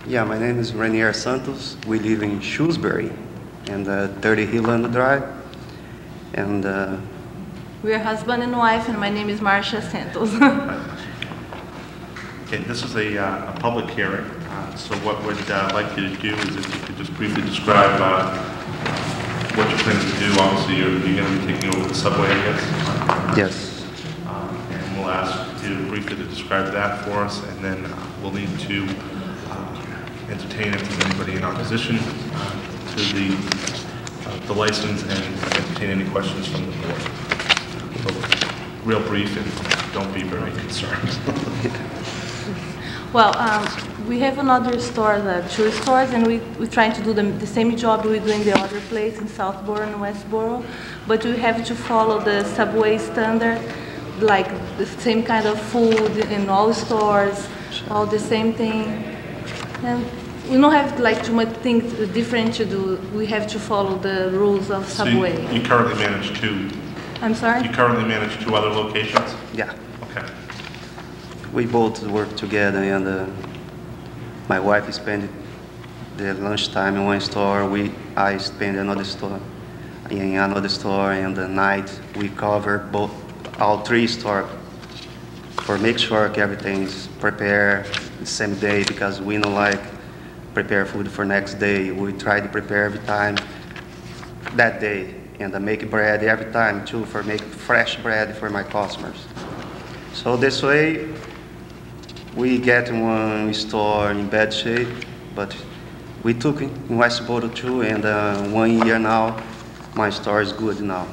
Yeah, my name is Rainier Santos. We live in Shrewsbury and 30 Hillland Drive. And we're husband and wife, and my name is Marcia Santos. Okay, this is a public hearing, so what we'd like you to do is if you could just briefly describe what you're planning to do. Obviously, you're going to be taking over the subway, I guess. yes. And we'll ask you to briefly describe that for us, and then we'll need to entertain if there's anybody in opposition to the license and entertain any questions from the board. So, real brief and don't be very concerned. Well, we have another store, two stores, and we're trying to do the same job we do in the other place in Southborough and Westborough, but we have to follow the subway standard, like the same kind of food in all stores, all the same thing. And we don't have like too much things different to do. We have to follow the rules of subway. So you currently manage two? I'm sorry? You currently manage two other locations? Yeah. Okay. We both work together, and my wife spends the lunchtime in one store. I spend another store in another store, and the night we cover all three stores for make sure everything is prepared the same day, because we don't like prepare food for next day. We try to prepare every time that day, and I make bread every time too, for make fresh bread for my customers. So this way we get one store in bad shape, but we took in Westboro too, and 1 year now my store is good now.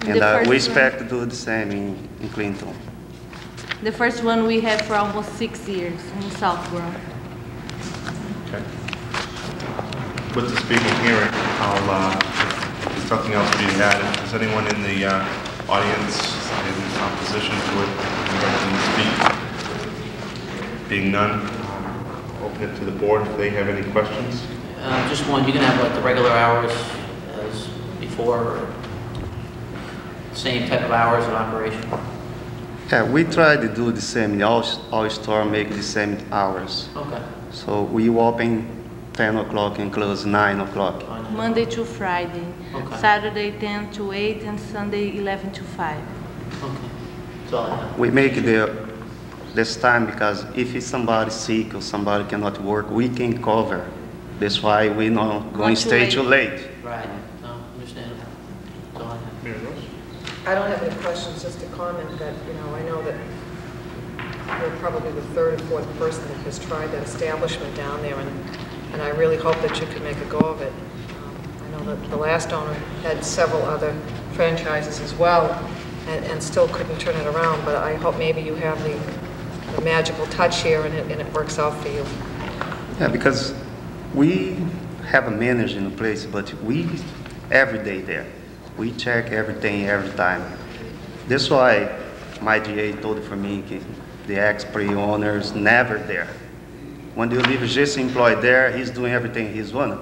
And we expect to do the same in Clinton. The first one we had for almost 6 years in Southborough. Okay. With this being a hearing, I'll, if there's something else being added, is anyone in the audience in opposition to it who'd like to speak? Being none, open it to the board if they have any questions. Just one, you can have like the regular hours as before, or same type of hours of operation? Yeah, we try to do the same. All store make the same hours. Okay. So we open 10 o'clock and close 9 o'clock. Monday to Friday. Okay. Saturday 10 to 8 and Sunday 11 to 5. Okay. That's all I have. We make this time because if somebody sick or somebody cannot work, we can cover. That's why we not going to stay too late. Right. No, understandable. That's all I have. Mary Rose? I don't have any questions, just a comment that, I know that you're probably the third or fourth person that has tried that establishment down there, and I really hope that you can make a go of it. I know that the last owner had several other franchises as well, and still couldn't turn it around, but I hope maybe you have the magical touch here and it works out for you. Yeah, because we have a manager in the place, but we every day there. We check everything every time. That's why my GA told for me the ex-pre-owners never there. When you leave just employed there, he's doing everything he's wanted.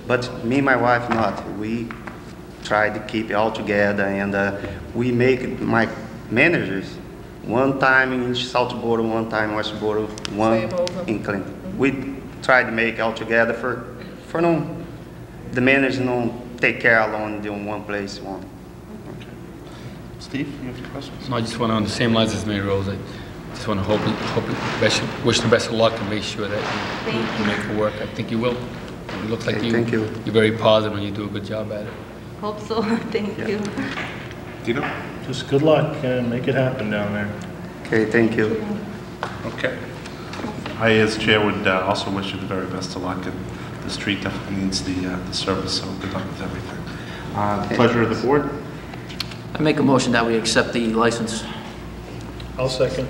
But me and my wife not. We try to keep it all together, and we make my managers one time in Southborough, one time in Westboro, one in Clinton. We try to make all together for the managers don't take care alone in one place. Okay. Steve, you have any questions? No, I just want to, on the same lines as Mary Rose, I just want to wish the best of luck and make sure that you make it work. I think you will. It looks like thank you. You're very positive and you do a good job at it. Hope so. Thank you. Dino? Just good luck and make it happen down there. Okay, thank you. Okay. I, as chair, would also wish you the very best of luck, and the street definitely needs the service, so good luck with everything. Pleasure of the board. I make a motion that we accept the license. I'll second.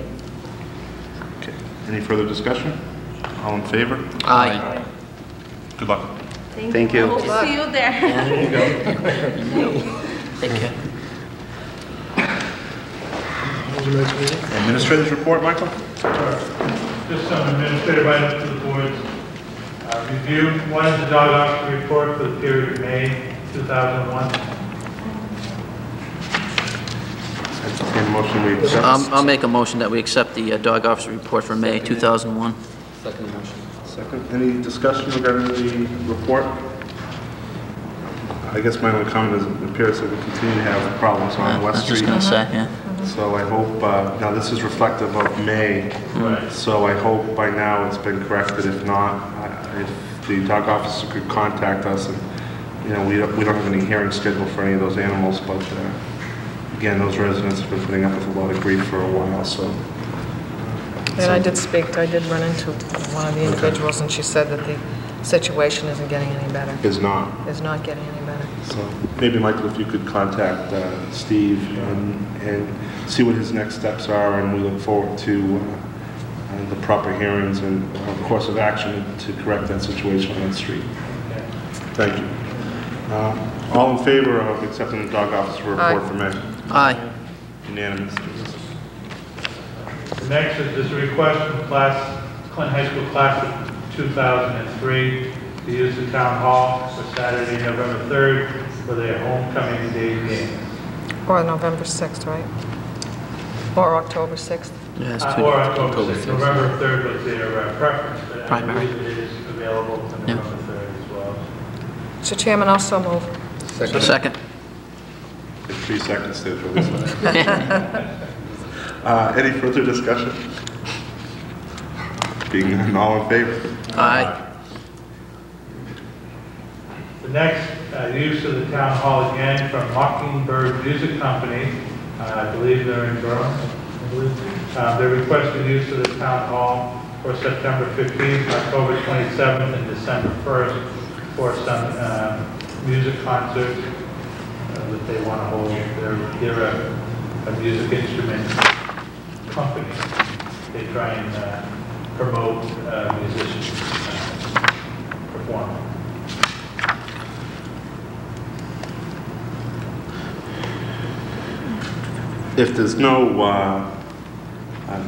Okay. Any further discussion? All in favor? Aye. Good luck. Thank you. Hope to see you there. There you go. Take care. Administrator's report, Michael? Just some administrative items to the board's review. One is the dog officer report for the period of May 2001. Entertain a motion we accept. I'll make a motion that we accept the dog officer report for May 2001. Second motion. Second. Any discussion regarding the report? I guess my only comment is it appears that we continue to have problems on I West was just Street. gonna say, yeah. So I hope, now this is reflective of May, Right. so I hope by now it's been corrected. If not, if the dog officer could contact us, and, you know, we don't have any hearing scheduled for any of those animals, but again, those residents have been putting up with a lot of grief for a while, so. And I did run into one of the individuals, and she said that the situation isn't getting any better. Is not. Is not getting any better. So maybe, Michael, if you could contact Steve and see what his next steps are, and we look forward to the proper hearings and course of action to correct that situation on that street. Thank you. All in favor of accepting the dog officer report Aye. for May? Aye. Unanimous. The next is this request from Clinton High School class of 2003 to use the town hall for Saturday, November 3rd for their homecoming day game. Or November 6th, right? Or October 6th. Yeah, it's Or October October 6th. 6th. November 3rd was their preference, but I Primary. believe it is available on Yeah. November 3rd as well. Mr. Chairman, also move. Second. 3 seconds to for this one. Any further discussion? Being none, all in favor? Aye. The next use of the town hall again from Mockingbird Music Company. I believe they're in Berlin. They're requesting use of the town hall for September 15th, October 27th, and December 1st for some music concerts that they want to hold. They're a music instrument company. They try and promote musicians performing. If there's no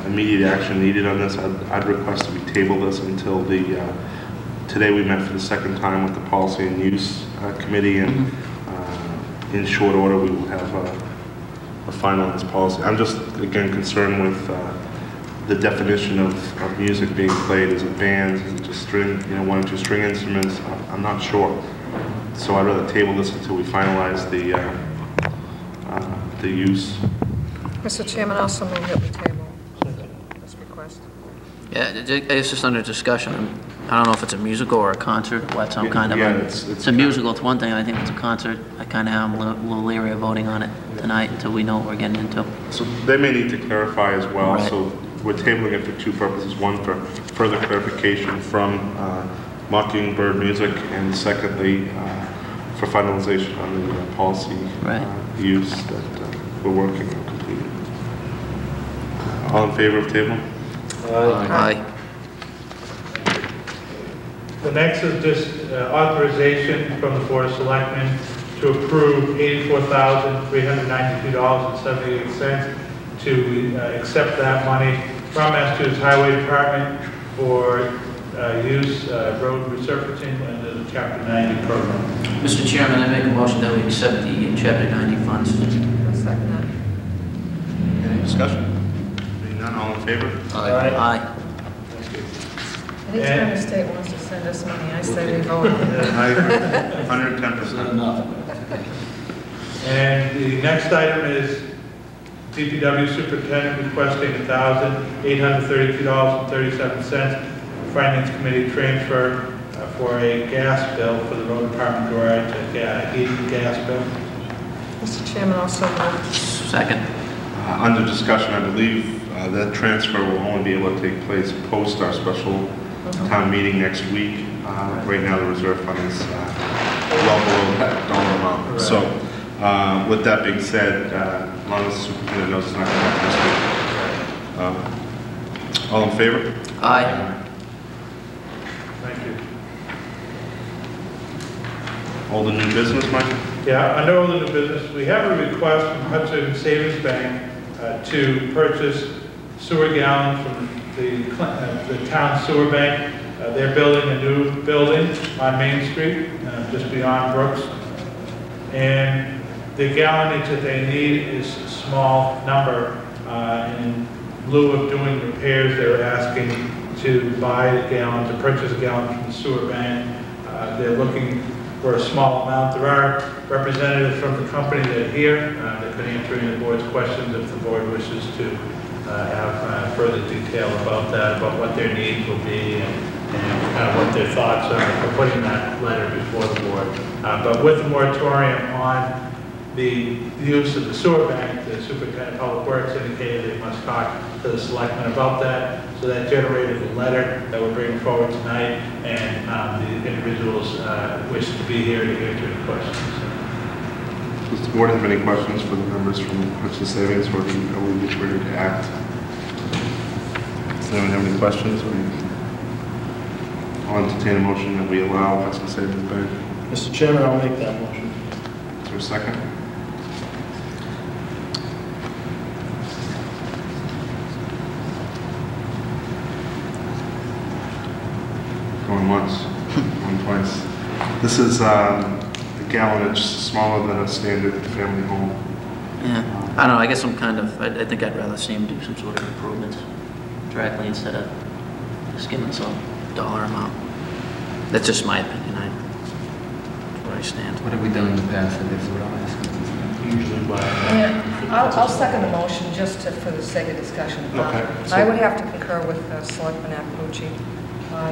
immediate action needed on this, I'd request that we table this until today we met for the second time with the Policy and Use Committee, and in short order we will have a finalized policy. I'm just, again, concerned with the definition of music being played. Is it bands? Is it just string, 1 or 2 string instruments? I'm not sure. So I'd rather table this until we finalize the use. Mr. Chairman, also move that we table this request. Yeah, it's just under discussion. I don't know if it's a musical or a concert, what some kind of Yeah, a... it's It's a musical, it's one thing, I think it's a concert. I kind of am a little leery of voting on it tonight until we know what we're getting into. So they may need to clarify as well. Right. So we're tabling it for 2 purposes. One, for further clarification from Mockingbird Music, and secondly, for finalization on the policy Right. use that we're working on completing. All in favor of table? Aye. The next is just authorization from the Board of Selectmen to approve $84,392.78 to accept that money from Massachusetts Highway Department for use road resurfacing under the Chapter 90 program. Mr. Chairman, I make a motion that we accept the Chapter 90 funds. I'll second that. Any discussion? Being none, all in favor? Aye. Anytime the state wants to send us money, I say we vote on it. 110%. And the next item is DPW Superintendent requesting $1,832.37 Finance Committee transfer for a gas bill for the road department garage, a heating gas bill. Mr. Chairman, also move. Second. Under discussion, I believe that transfer will only be able to take place post our special town meeting next week. Right now, the reserve fund is well below that dollar amount. Right. So, with that being said, as long as the superintendent knows it's not going to happen this week. All in favor? Aye. Thank you. All the new business, Mike? Yeah, under all the new business, we have a request from Hudson Savings Bank to purchase sewer gallons from the town sewer bank. They're building a new building on Main Street, just beyond Brooks. And the gallonage that they need is a small number. In lieu of doing repairs, they're asking to buy a gallon, to purchase a gallon from the sewer bank. They're looking for a small amount. There are representatives from the company that are here that can answer any of the board's questions if the board wishes to have further detail about that, about what their needs will be and kind of what their thoughts are for putting that letter before the board. But with the moratorium on the use of the sewer bank, the superintendent of public works indicated they must talk to the selectmen about that. So that generated a letter that we're bringing forward tonight, and the individuals wish to be here to answer any questions. Does the board have any questions for the members from Hudson Savings, or are we ready to act? Does anyone have any questions? I'll entertain a motion that we allow Hudson Savings Bank. Mr. Chairman, I'll make that motion. Is there a second? Going once, going twice. This is the gallonage smaller than a standard family home. Yeah, I don't know, I guess I'm kind of, I think I'd rather see him do some sort of improvements directly instead of just giving some dollar amount. That's just my opinion, that's where I stand. What have we done in the past? I guess is what I'm asking. Usually by... I'll second the motion just for the sake of discussion. Okay. I would have to concur with Selectman Akabuchi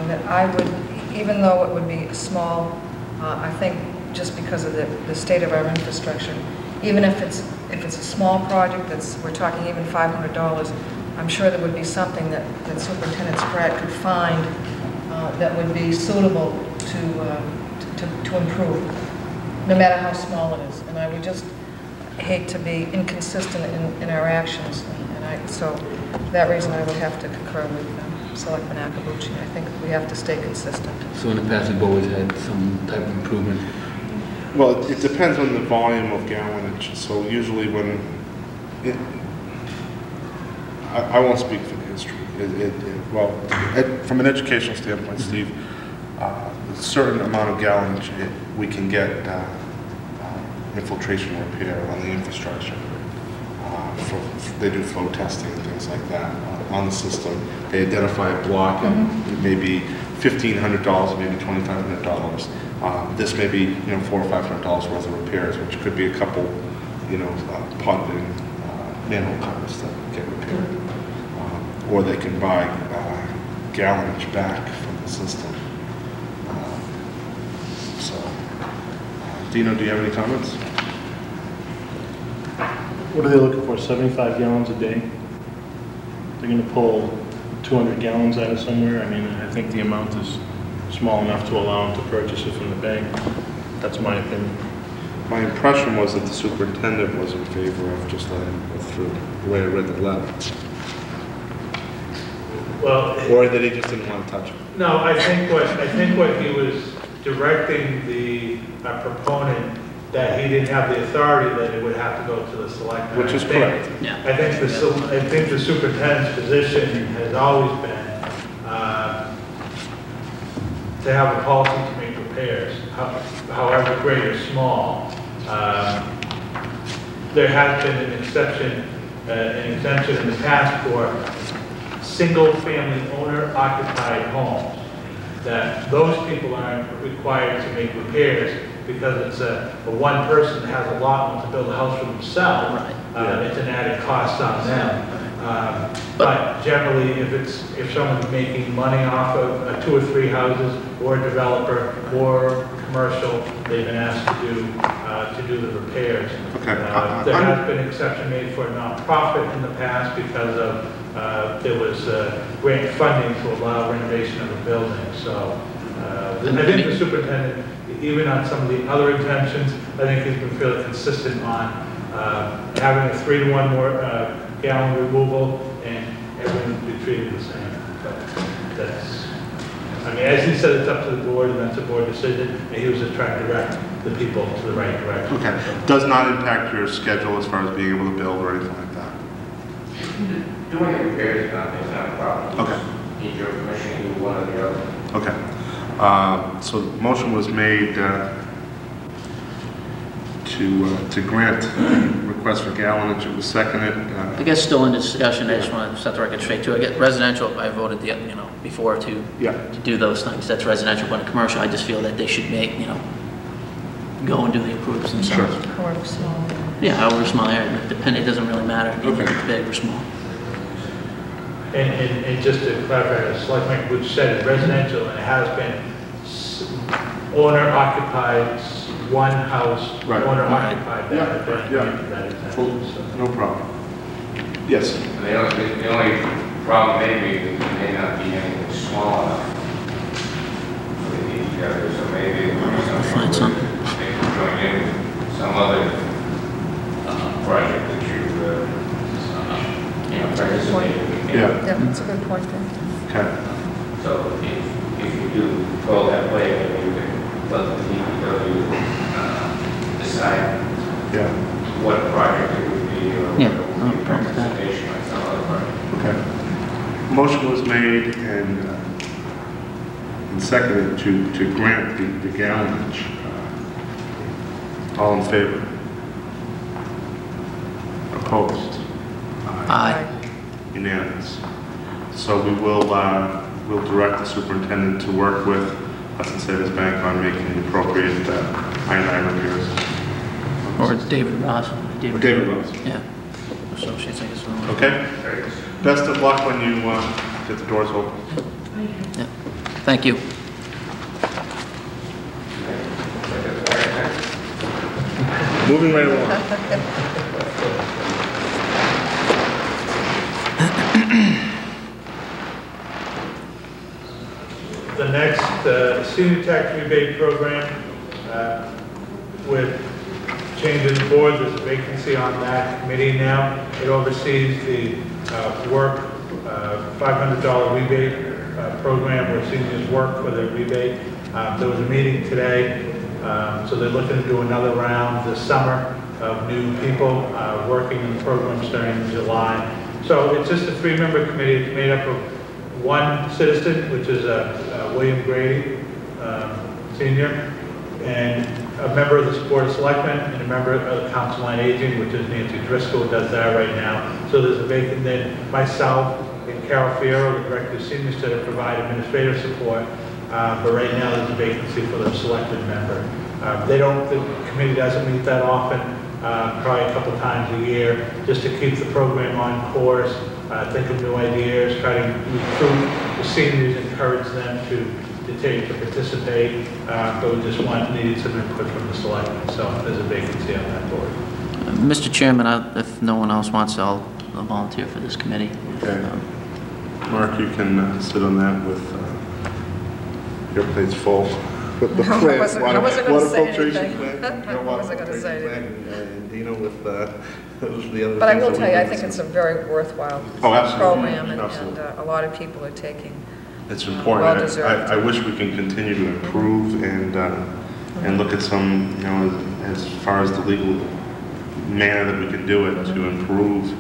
that I would, even though it would be small, I think just because of the state of our infrastructure, even if it's a small project we're talking even $500, I'm sure there would be something that Superintendent Spratt could find that would be suitable to improve, no matter how small it is. And I would just hate to be inconsistent in our actions. So for that reason, I would have to concur with Selectman Akabuchi. I think we have to stay consistent. So in the past, we've always had some type of improvement. Well, it depends on the volume of gallonage. So usually when I won't speak for the history. From an educational standpoint, Steve, a certain amount of gallonage we can get infiltration repair on the infrastructure. They do flow testing and things like that on the system. They identify a block and it may be $1,500, maybe $2,500. This may be $400 or $500 worth of repairs, which could be a couple potted manhole covers that get repaired. Or they can buy gallonage back from the system. Dino, do you have any comments? What are they looking for, 75 gallons a day? They're going to pull 200 gallons out of somewhere? I mean, I think the amount is small enough to allow them to purchase it from the bank. That's my opinion. My impression was that the superintendent was in favor of just letting it go through, the way I read the letter. Well, or that he just didn't want to touch it. No, I think what he was directing the proponent that he didn't have the authority, that it would have to go to the selectmen. Which is correct. Yeah. I think the superintendent's position has always been to have a policy to make repairs, however great or small. There has been an exemption in the past for single-family owner-occupied homes, that those people aren't required to make repairs because it's a one person that has a lot wants to build a house for themselves. Right. It's an added cost on them. But generally, if someone's making money off of 2 or 3 houses, or a developer, or commercial, they've been asked to do the repairs. Okay. There has been an exception made for a nonprofit in the past because of there was grant funding to allow renovation of a building. So I think the superintendent, even on some of the other intentions, I think he's been fairly consistent on having a 3-to-1 more gallon removal, and everyone would be treated the same. But that's, I mean, as he said, it's up to the board, and that's a board decision, and he was just trying to direct the people to the right direction. Okay. Does not impact your schedule as far as being able to build or anything like that? Doing it repairs is not a problem. Okay. Need your permission to do one or the other. Okay. So the motion was made to grant the request for gallonage. It was seconded. I guess still in discussion, I just want to set the record straight too. I get residential, I voted before to do those things. That's residential, but in commercial, I just feel that they should make, go and do the improvements themselves. Sure. However small. Yeah, however small area, it doesn't really matter if it's big or small. And just to clarify, the selectman, which said residential, and it has been owner occupied, one house, Right. owner occupied, that Full- exemption. So. No problem. Yes. The only problem may be that there may not be anything small enough for the need together, so maybe Find something. they can join in with some other project that you participate in. Yeah. Yeah, that's a good point then. Okay. So if you do go that way, then you can let the DPW decide Yeah. what project it would be, or Yeah, whether it no would be problem with that. participation on some other project. Okay. Motion was made and seconded to grant the gallonage. All in favor? Opposed? Aye. Unanimous. So we will we'll direct the superintendent to work with Hudson Savings Bank on making the appropriate I-9 repairs. Or David Ross. Or David Ross. Yeah. Associates, I guess. Okay? Best of luck when you get the doors open. Yeah. Thank you. Moving right along. The next senior tax rebate program, with changes in board, there's a vacancy on that committee now. It oversees the work, $500 rebate program where seniors work for their rebate. There was a meeting today, so they're looking to do another round this summer of new people working in the program starting in July. So it's just a 3-member committee. It's made up of one citizen, which is William Grady, Senior, and a member of the Board of Selectmen, and a member of the Council on Aging, which is Nancy Driscoll, who does that right now. So there's a vacant, then myself and Carol Fierro, the Director of Seniors, to provide administrative support. But right now there's a vacancy for the selected member. The committee doesn't meet that often, probably a couple times a year, just to keep the program on course, think of new ideas, try to recruit the seniors, encourage them to participate, but we just needed some input from the selectmen, so there's a vacancy on that board. Mr. Chairman, if no one else wants, I'll volunteer for this committee. Okay. Mark, you can sit on that with your plate's full. With the I wasn't going to say filtration anything. plant, I wasn't going to say anything. and Dina with the other. But I will things that tell you, I we think do. it's a very worthwhile Oh, absolutely. program, and Absolutely. a lot of people are taking. It's important. Well-deserved. I wish we can continue to improve and look at some, as far as the legal manner that we can do it to improve,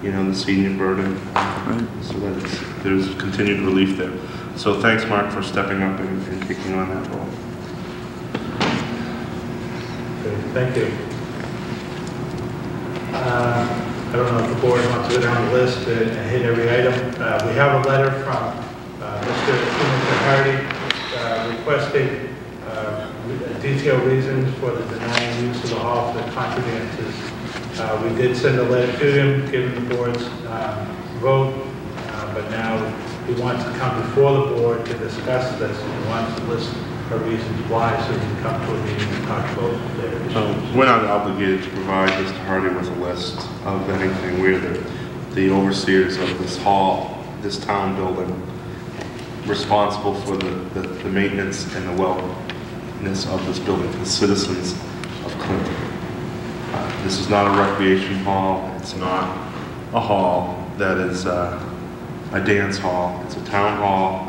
the senior burden, so that there's continued relief there. So thanks, Mark, for stepping up and kicking on that role. Okay, thank you. I don't know if the board wants to go down the list and hit every item. We have a letter from Mr. Hardy requesting detailed reasons for the denying use of the hall for the contrivances. We did send a letter to him, given the board's vote, but now he wants to come before the board to discuss this, and he wants to list her reasons why, so he can come to a meeting and talk about their issues. We're not obligated to provide Mr. Hardy with a list of anything. We're the overseers of this hall, this town building, responsible for the maintenance and the wellness of this building, the citizens of Clinton. This is not a recreation hall. It's not a hall that is a dance hall. It's a town hall.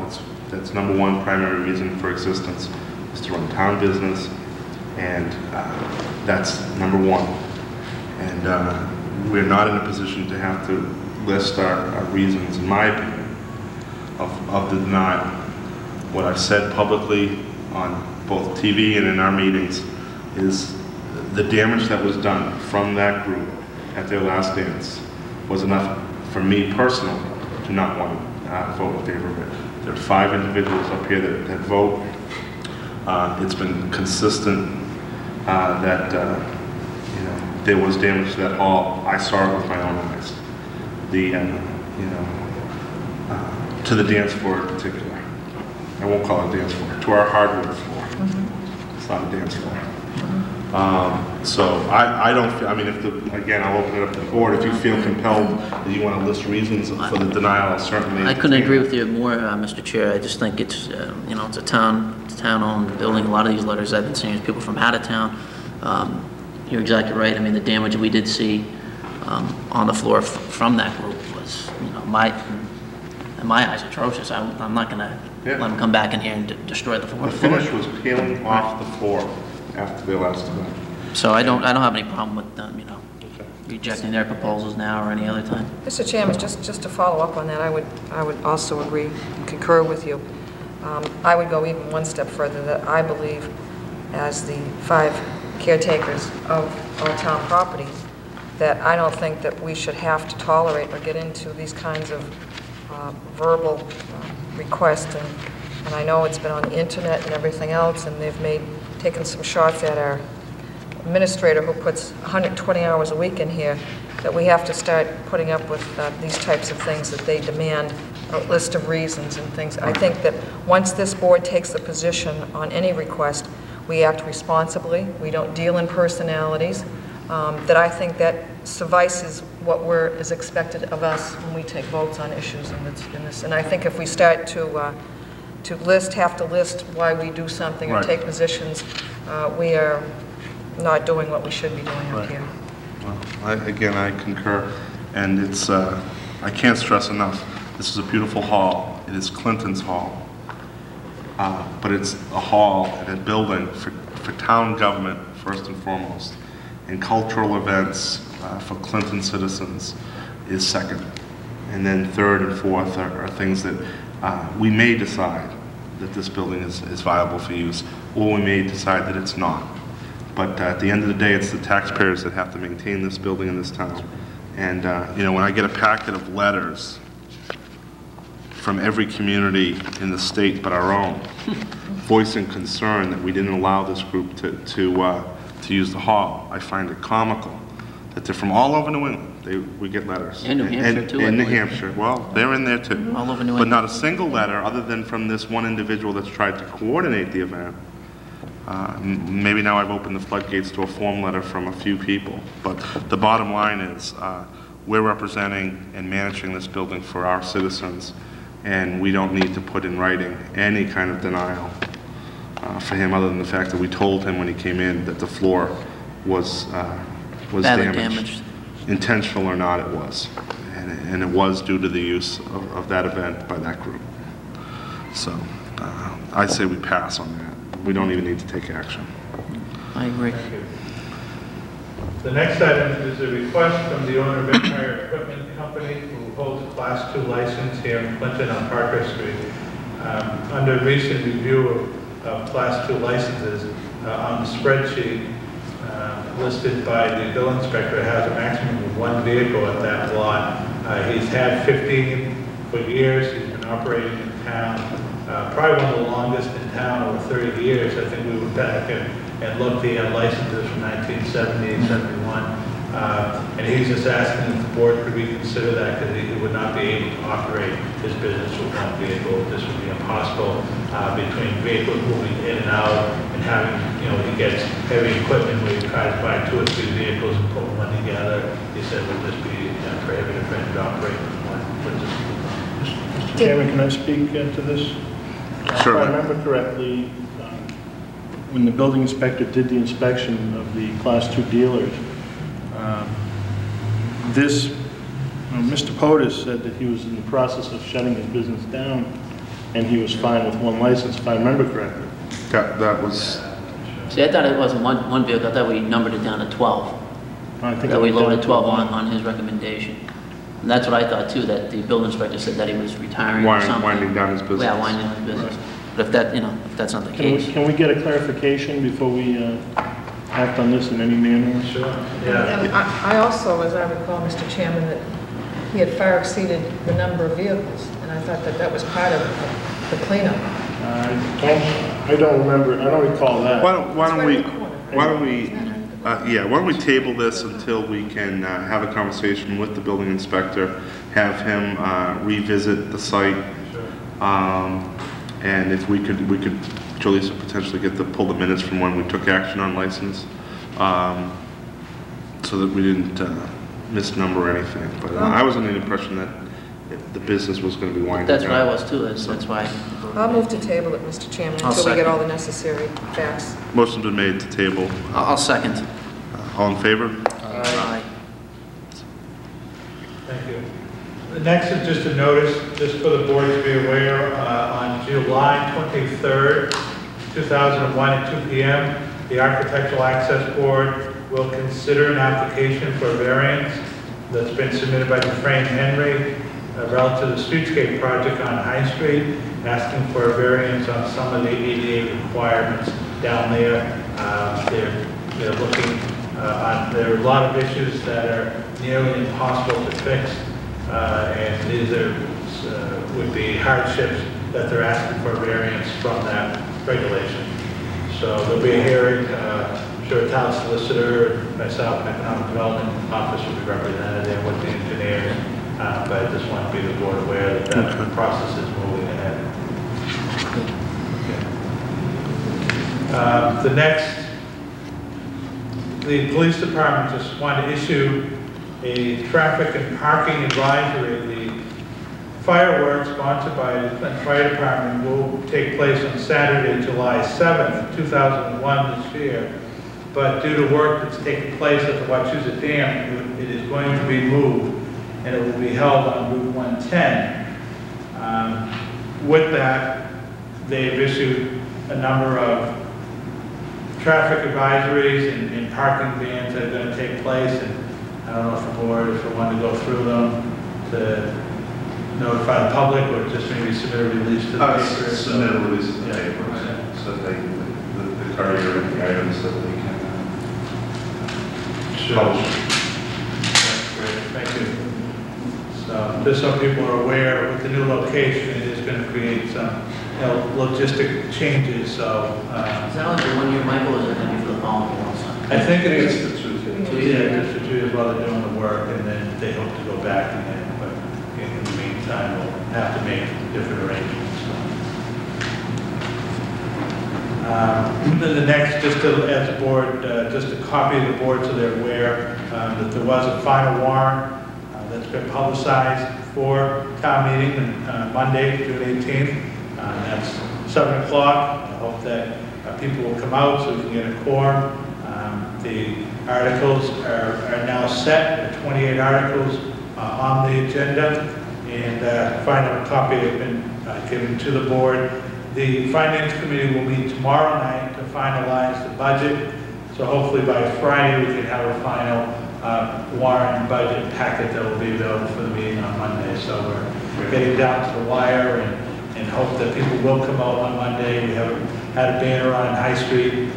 That's number one primary reason for existence, is to run town business, and that's number one. And we're not in a position to have to list our reasons, in my opinion, of the denial. What I've said publicly on both TV and in our meetings is the damage that was done from that group at their last dance was enough for me personally to not want to vote in favor of it. There are 5 individuals up here that vote. It's been consistent that you know, there was damage to that hall. I saw it with my own eyes. You know, to the dance floor in particular. I won't call it a dance floor. To our hardwood floor. It's not a dance floor. So I don't feel, I mean, again, I'll open it up to the board. If you feel compelled that you want to list reasons for the denial, certainly. I couldn't agree with you more, Mr. Chair. I just think it's, you know, it's a town-owned building. A lot of these letters I've been seeing is people from out of town. You're exactly right. I mean, the damage we did see on the floor from that group was, you know, in my eyes, atrocious. I'm not going to let them come back in here and destroy the floor. The finish was peeling off the floor after their last event. So I don't have any problem with them, you know, rejecting their proposals now or any other time. Mr. Chairman, just to follow up on that, I would also agree and concur with you. I would go even one step further, that I believe, as the 5 caretakers of our town properties, that I don't think that we should have to tolerate or get into these kinds of verbal requests. And I know it's been on the internet and everything else, and they've taken some shots at our administrator who puts 120 hours a week in here, that we have to start putting up with these types of things, that they demand a list of reasons and things. I think that once this board takes a position on any request, we act responsibly, we don't deal in personalities, that I think that suffices what is expected of us when we take votes on issues in this. And I think if we start to have to list why we do something or take positions, we are not doing what we should be doing up here. Well, again, I concur, and it's, I can't stress enough, this is a beautiful hall. It is Clinton's hall, but it's a hall and a building for town government, first and foremost, and cultural events for Clinton citizens is second. And then third and fourth are things that we may decide that this building is viable for use, or we may decide that it's not. But at the end of the day, it's the taxpayers that have to maintain this building in this town. And you know, when I get a packet of letters from every community in the state but our own, voicing concern that we didn't allow this group to use the hall, I find it comical that they're from all over New England. We get letters. And New Hampshire, too. In New Hampshire. Well, they're in there, too. All over New But England. not a single letter, other than from this one individual that's tried to coordinate the event. Maybe now I've opened the floodgates to a form letter from a few people. But the bottom line is, we're representing and managing this building for our citizens, and we don't need to put in writing any kind of denial for him, other than the fact that we told him when he came in that the floor was Badly damaged. Intentional or not, it was. And it was due to the use of that event by that group. So I say we pass on that. We don't even need to take action. I agree. Thank you. The next item is a request from the owner of Empire Equipment Company, who holds a Class 2 license here in Clinton on Parker Street. Under recent review of Class 2 licenses, on the spreadsheet listed by the bill inspector, it has a maximum of 1 vehicle at that lot. He's had 15 for years. He's been operating in town, probably one of the longest in town, over 30 years. I think we went back and looked. He had licenses from 1970 and 71. And he's just asking if the board could reconsider that, because he would not be able to operate his business with 1 vehicle. This would be impossible between vehicles moving in and out and having, you know, he gets heavy equipment where he tries to buy 2 or 3 vehicles and put one together. He said, will this be prohibited for him to operate with this? Mr. Chairman, can I speak to this? Sure. If I remember correctly, when the building inspector did the inspection of the Class 2 dealers, Mr. POTUS said that he was in the process of shutting his business down, and he was fine with 1 license, if I remember correctly. That was... See, I thought it wasn't one vehicle. I thought we numbered it down to 12. I think That we it was lowered down to 12 to on his recommendation. And that's what I thought too, that the building inspector said that he was retiring or something. Winding down his business. Yeah, winding down his business. But if that, you know, if that's not the Can case. we get a clarification before we act on this in any manner? Sure. Yeah. And I also, as I recall, Mr. Chairman, that he had far exceeded the number of vehicles, and I thought that that was part of the cleanup. I don't remember, I don't recall that. Why don't we, It's right in the corner. why don't we table this until we can have a conversation with the building inspector, have him revisit the site, and if we could, Jolisa, potentially pull the minutes from when we took action on license, so that we didn't misnumber anything. But I was under the impression that the business was going to be winding down. That's what I was too, that's why. I'll move to table it, Mr. Chairman, I'll until we get second. all the necessary facts. Motion's been made to table. I'll second. All in favor? Aye. Thank you. The next is just a notice, just for the board to be aware, on July 23rd, 2001 at 2 p.m., the Architectural Access Board will consider an application for a variance that's been submitted by Dufresne Henry relative to the streetscape project on High Street, asking for a variance on some of the ADA requirements down there. They're looking there are a lot of issues that are nearly impossible to fix, and these would be hardships that they're asking for a variance from that regulation. So there'll be a hearing. I'm sure town solicitor, myself, and economic development office will be represented there with the engineers. But I just want to be the board aware that that process is moving ahead. Okay. The police department just wanted to issue a traffic and parking advisory. The fireworks sponsored by the Clinton Fire Department will take place on Saturday, July 7th, 2001 this year. But due to work that's taking place at the Wachusett Dam, it is going to be moved, and it will be held on Route 110. With that, they've issued a number of traffic advisories and parking bans that are going to take place, and I don't know if the board, if they want to go through them to notify the public, or just maybe submit a release to the paper. Submit a release to the paper, so they, the courier and the items that they can publish. Great, thank you. So, just so people are aware, with the new location, it is going to create some, logistic changes, so. Is that like the 1 year, Michael, or is it going to be for the following year also? I think it is. the truth. Yeah, just for 2 years while they're doing the work, and then they hope to go back again, but in the meantime, we'll have to make different arrangements. Then the next, just to, as a board, just a copy of the board so they're aware that there was a final warrant that's been publicized for town meeting on Monday, June 18th. That's 7 o'clock. I hope that people will come out so we can get a quorum. The articles are now set. There are 28 articles on the agenda, and final copy has been given to the board. The Finance Committee will meet tomorrow night to finalize the budget. So hopefully by Friday we can have a final warrant and budget packet that will be available for the meeting on Monday. So we're getting down to the wire, and hope that people will come out on Monday. We have had a banner on High Street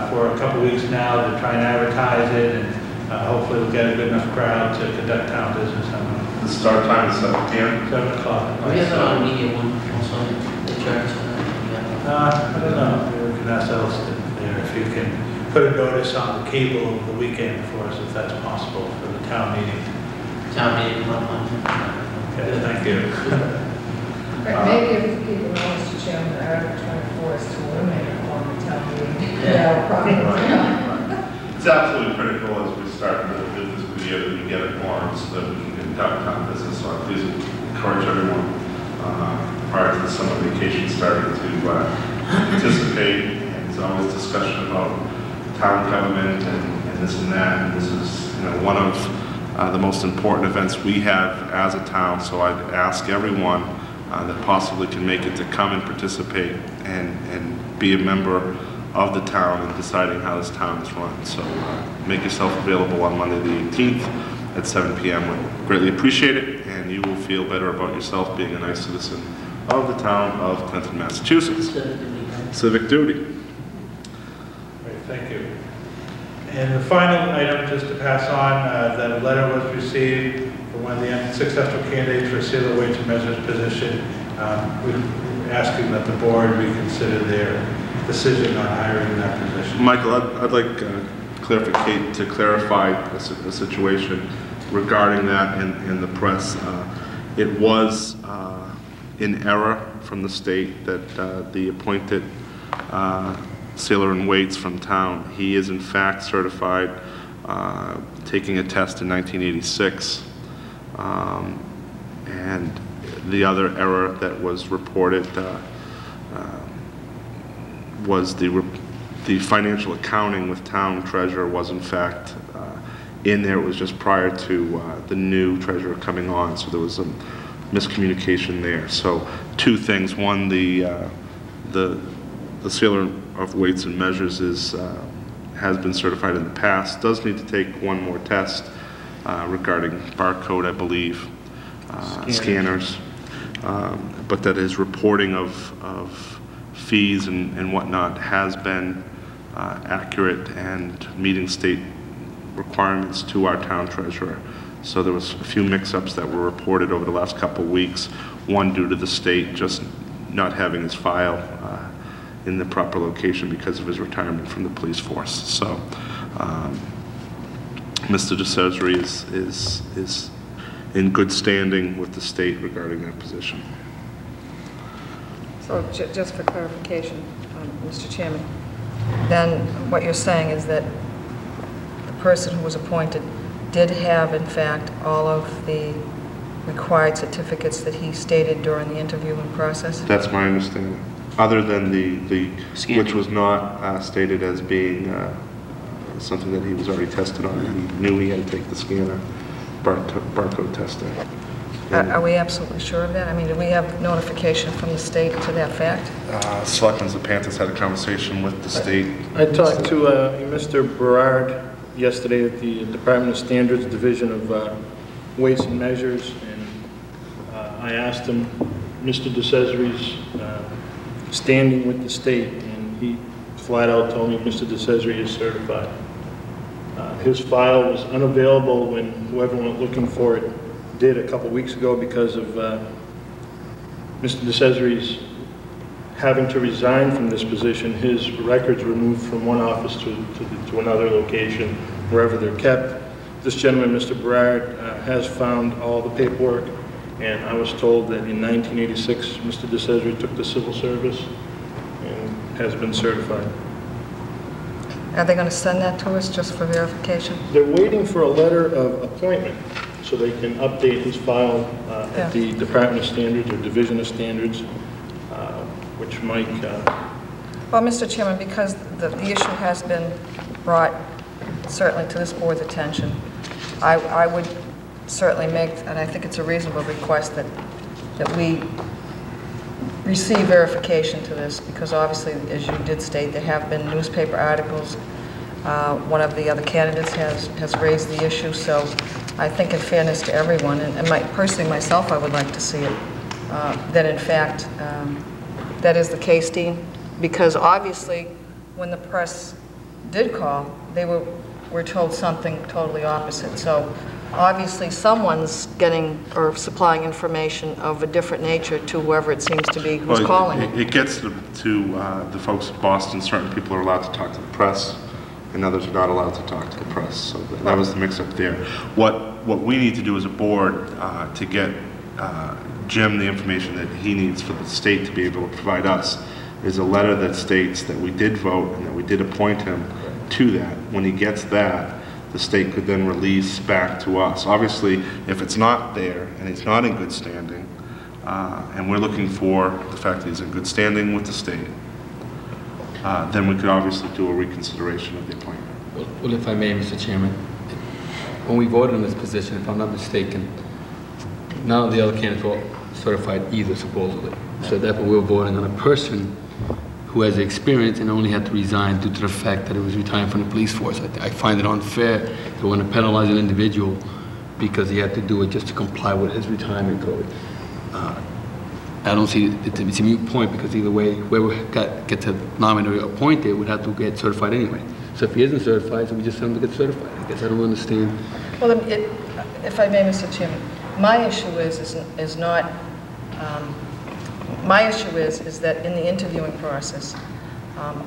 for a couple weeks now to try and advertise it, and hopefully we'll get a good enough crowd to conduct town business on Monday. The start time is 7 p.m. 7 o'clock. We have a media one also, they charge us for that. I don't know, we can ask Elston there if you can put a notice on the cable over the weekend for us, if that's possible, for the town meeting. Town meeting, Okay, thank you. Maybe if people know, Mr. Chairman, that Article 24 is to eliminate a form of town meeting. Yeah. Probably. It's absolutely critical as we start the business year that we get a quorum so that we can conduct town business. So I please encourage everyone prior to the summer vacation starting to participate. And there's always discussion about town government and this and that. And this is one of the most important events we have as a town. So I'd ask everyone that possibly can make it to come and participate and be a member of the town in deciding how this town is run. So make yourself available on Monday the 18th at 7 p.m. We'd greatly appreciate it, and you will feel better about yourself being a nice citizen of the town of Clinton, Massachusetts. Civic duty. Great, thank you. And the final item, just to pass on, that a letter was received from one of the successful candidates for Sealer Weights and Measures position. We're asking that the board reconsider their decision on hiring that position. Michael, I'd like to clarify a situation regarding that in the press. It was in error from the state that the appointed Sealer and Weights from town, he is in fact certified, taking a test in 1986. And the other error that was reported was the financial accounting with town treasurer was in fact in there. It was just prior to the new treasurer coming on, so there was some miscommunication there. So two things: one, the Sealer of Weights and Measures has been certified in the past, does need to take one more test regarding barcode, I believe, scanners, but that his reporting of fees and whatnot has been accurate and meeting state requirements to our town treasurer. So there was a few mix-ups that were reported over the last couple of weeks, one due to the state just not having his file in the proper location because of his retirement from the police force. So Mr. DeCesare is in good standing with the state regarding that position. So just for clarification, Mr. Chairman, then what you're saying is that the person who was appointed did have, in fact, all of the required certificates that he stated during the interviewing process? That's my understanding. Other than the which was not stated as being something that he was already tested on. He knew he had to take the scanner barcode testing. Are we absolutely sure of that? I mean, do we have notification from the state to that fact? Selectman Zapantis had a conversation with the state. I talked to Mr. Berard yesterday at the Department of Standards Division of Weights and Measures, and I asked him Mr. DeCesare's standing with the state, and he flat out told me Mr. DeCesare is certified. His file was unavailable when whoever went looking for it did a couple weeks ago because of Mr. DeCesare's having to resign from this position. His records were moved from one office to another location, wherever they're kept. This gentleman, Mr. Berard, has found all the paperwork, and I was told that in 1986, Mr. DeCesare took the civil service and has been certified. Are they going to send that to us just for verification? They're waiting for a letter of appointment so they can update his file at the Department of Standards or Division of Standards, which Mike... Well, Mr. Chairman, because the issue has been brought certainly to this board's attention, I would certainly make, and I think it's a reasonable request, that we receive verification to this, because obviously, as you did state, there have been newspaper articles. One of the other candidates has raised the issue, so I think in fairness to everyone, and personally myself, I would like to see it, that in fact, that is the case, Dean, because obviously, when the press did call, they were told something totally opposite. So obviously someone's getting or supplying information of a different nature to whoever it seems to be who's calling. It gets to the folks at Boston. Certain people are allowed to talk to the press, and others are not allowed to talk to the press. So that was the mix-up there. What we need to do as a board to get Jim the information that he needs for the state to be able to provide us is a letter that states that we did vote and that we did appoint him to that. When he gets that, the state could then release back to us. Obviously, if it's not there and he's not in good standing, and we're looking for the fact that he's in good standing with the state, then we could obviously do a reconsideration of the appointment. Well, if I may, Mr. Chairman, when we voted on this position, if I'm not mistaken, none of the other candidates were certified either, supposedly. So therefore, we were voting on a person who has experience and only had to resign due to the fact that he was retiring from the police force. I find it unfair to want to penalize an individual because he had to do it just to comply with his retirement code. I don't see it's a moot point because either way, whoever gets nominated or appointed would have to get certified anyway. So if he isn't certified, so we just tell him to get certified. I guess I don't understand. Well, if I may, Mr. Chairman, my issue is not, my issue is that in the interviewing process,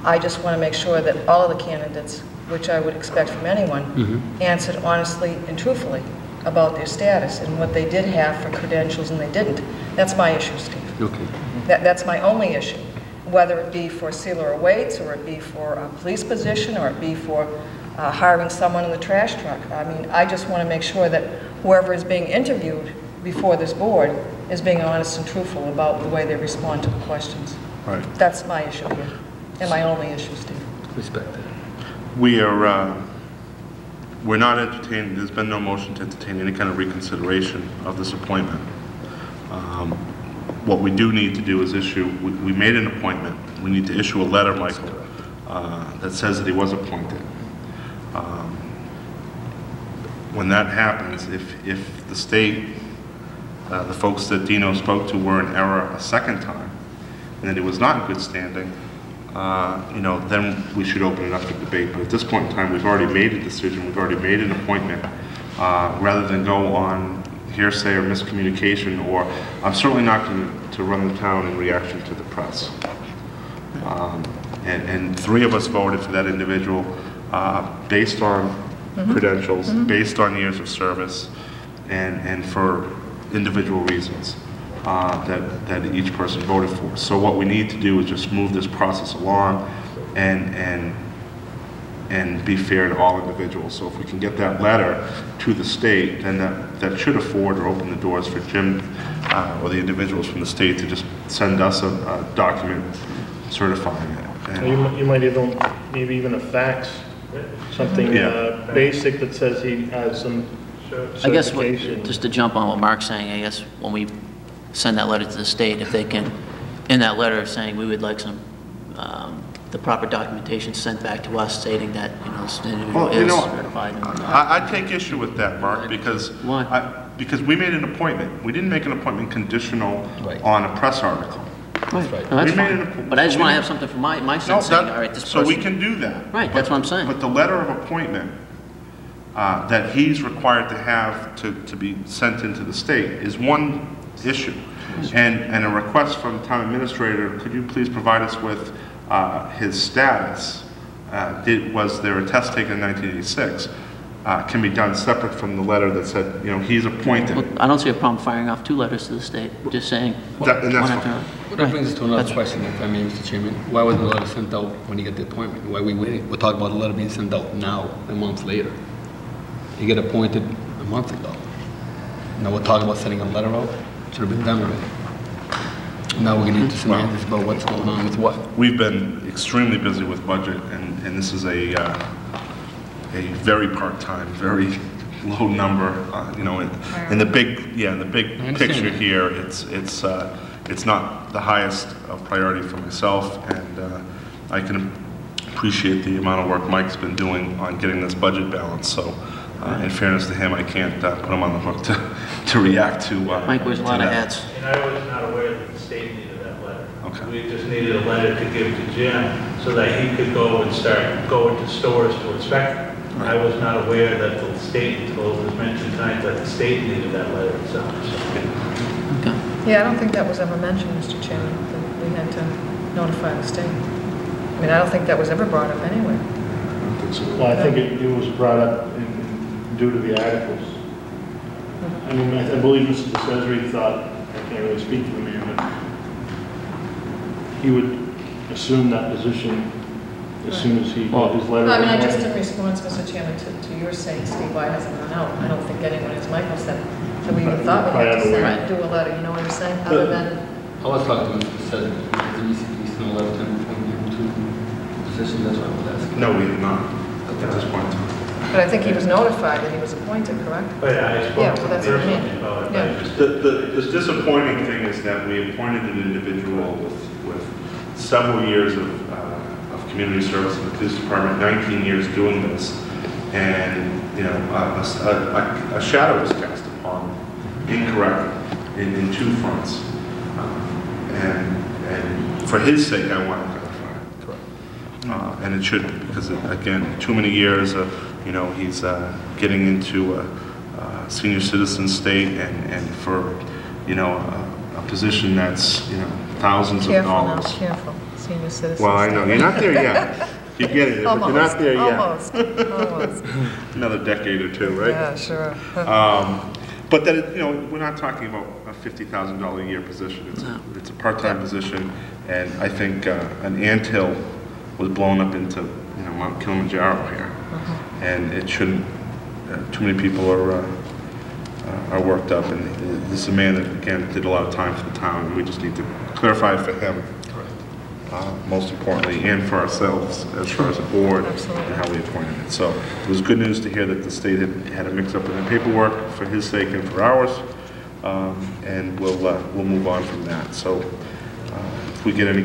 I just want to make sure that all of the candidates, which I would expect from anyone, answered honestly and truthfully about their status and what they did have for credentials and they didn't. That's my issue, Steve. Okay. That's my only issue, whether it be for sealer of weights, or it be for a police position, or it be for hiring someone in the trash truck. I mean, I just want to make sure that whoever is being interviewed before this board is being honest and truthful about the way they respond to the questions. Right. That's my issue here, and my only issue, Steve. Respect that. We're not entertaining, there's been no motion to entertain any kind of reconsideration of this appointment. What we do need to do is we made an appointment. We need to issue a letter, Michael, that says that he was appointed. When that happens, if the state, the folks that Dino spoke to were in error a second time, and that it was not in good standing, then we should open it up for debate. But at this point in time, we've already made a decision, we've already made an appointment, rather than go on hearsay or miscommunication, or I'm certainly not going to run the town in reaction to the press. And three of us voted for that individual based on credentials, based on years of service, and for individual reasons that each person voted for. So what we need to do is just move this process along and be fair to all individuals. So if we can get that letter to the state, then that should afford or open the doors for Jim or the individuals from the state to just send us a document certifying it. And You might even, maybe even a fax, something basic that says he has some I guess, certification. just to jump on what Mark's saying, I guess when we send that letter to the state, if they can, in that letter saying we would like some, the proper documentation sent back to us stating that, this individual is certified. I take issue with that, Mark, because because we made an appointment. We didn't make an appointment conditional on a press article. That's right. No, that's We made fine. an But I just want to have something from my sense saying, all right, this person. So we can do that. Right, that's what I'm saying. But the letter of appointment that he's required to have to be sent into the state is one issue. And a request from the town administrator, could you please provide us with his status? Was there a test taken in 1986? Can be done separate from the letter that said, he's appointed. Well, I don't see a problem firing off 2 letters to the state, just saying. And that's one after fine. another. Well, that brings us to another question, if I may, Mr. Chairman. Why wasn't the letter sent out when you get the appointment? Why are we waiting? We're talking about the letter being sent out now, a month later. You get appointed a month ago. Now we're talking about sending a letter out? Should have been done already. Now we're going to into some answers about what's going on with what. We've been extremely busy with budget, and this is a very part-time, very low number. In the big picture here, it's not the highest of priority for myself, and I can appreciate the amount of work Mike's been doing on getting this budget balanced. So, in fairness to him, I can't put him on the hook to react to. Mike wears a lot of hats. And I was not aware that the state needed that letter. Okay. We just needed a letter to give to Jim so that he could go and start going to stores to inspect them. I was not aware that the state, until it was mentioned tonight, that the state needed that letter itself. Okay. Yeah, I don't think that was ever mentioned, Mr. Chairman, that we had to notify the state. I mean, I don't think that was ever brought up anyway. Well, I think it was brought up due to the articles. I mean, I believe Mr. DeCesare thought, I can't really speak for the man, but he would assume that position as soon as he got his letter. No, I mean, I just in response, Mr. Chairman, to your saying, Steve, why hasn't gone out? I don't think anyone, as Michael said, that we even thought we had to do a letter, you know what I'm saying? Other than, I was talking to Mr. DeCesare, the ECP still allowed him to the position, that's what I was asking. No, we did not at this point in time. but I think he was notified that he was appointed, correct? But I spoke Yeah, to well, him that's what I mean. personally about it. Yeah. I just- The disappointing thing is that we appointed an individual with several years of community service in the police department, 19 years doing this, and a shadow was cast upon incorrectly in 2 fronts, and for his sake, I want to clarify it. And it should be, because, again, too many years, you know, he's getting into a senior citizen state, and for, you know, a position that's, you know, thousands of dollars. Careful, senior citizen. Well, I know, you're not there yet. You're getting there, but you're not there yet. Almost. Another decade or two, right? Yeah, sure. But that, you know, we're not talking about a $50,000 a year position. It's a part-time position, and I think an anthill was blown up into, you know, Mount Kilimanjaro here, and it shouldn't. Too many people are worked up, and this is a man that, again, did a lot of time for the town, and we just need to clarify it for him. Most importantly, and for ourselves as far as a board. Absolutely. And how we appointed it. So it was good news to hear that the state had a mix-up in the paperwork for his sake and for ours, and we'll move on from that. So if we get any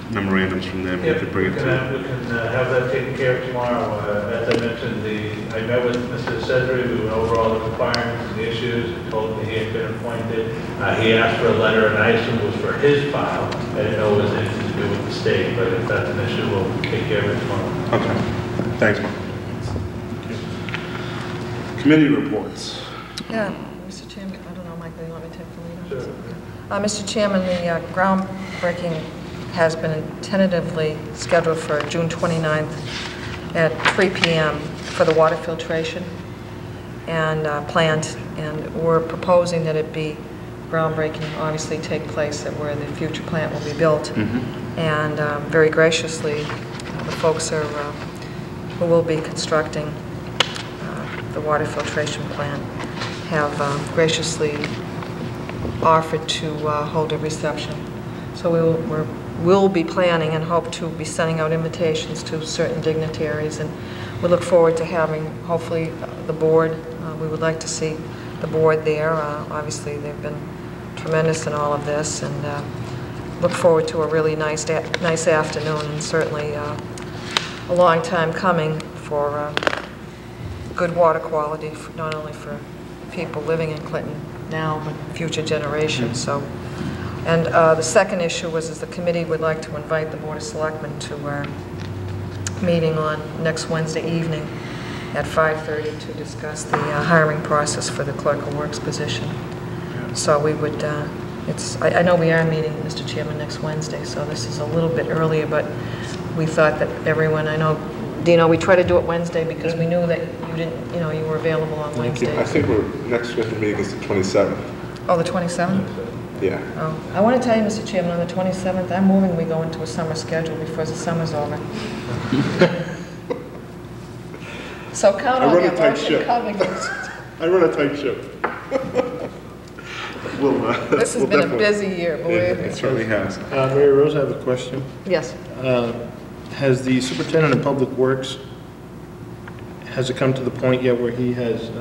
memorandums from them, we could bring it to We can have that taken care of tomorrow. As I mentioned, I met with Mr. Sedri, we went over all the requirements and the issues, and told him he had been appointed. He asked for a letter, and I assumed it was for his file. I didn't know it was anything to do with the state, but if that's an issue, we'll take care of it tomorrow. Okay. Thanks, Mike. Committee reports. Yeah, Mr. Chairman, I don't know, Michael, you want me to take the lead on this? Mr. Chairman, the groundbreaking has been tentatively scheduled for June 29th at 3 p.m. for the water filtration and plant, and we're proposing that it be groundbreaking obviously take place at where the future plant will be built. And very graciously, the folks who will be constructing the water filtration plant have graciously offered to hold a reception. So we'll be planning and hope to be sending out invitations to certain dignitaries, and we look forward to having, hopefully, the board. We would like to see the board there. Obviously, they've been tremendous in all of this, and look forward to a really nice afternoon, and certainly a long time coming for good water quality, not only for people living in Clinton now, but future generations. So. And the second issue was the committee would like to invite the Board of Selectmen to our meeting on next Wednesday evening at 5:30 to discuss the hiring process for the clerk of works position. So we would, I know we are meeting, Mr. Chairman, next Wednesday, so this is a little bit earlier, but we thought that everyone, I know, Dino, we try to do it Wednesday because we knew that you didn't, you know, you were available on Wednesday. I think our next scheduled meeting is the 27th. Oh, the 27th? Yeah. Oh, I want to tell you, Mr. Chairman, on the 27th, I'm moving, we go into a summer schedule before the summer's over. So count on your motion coming. I run a tight ship. This has been a busy year, believe me. It certainly has. Mary Rose, I have a question. Yes. Has the superintendent of public works, has it come to the point yet where he has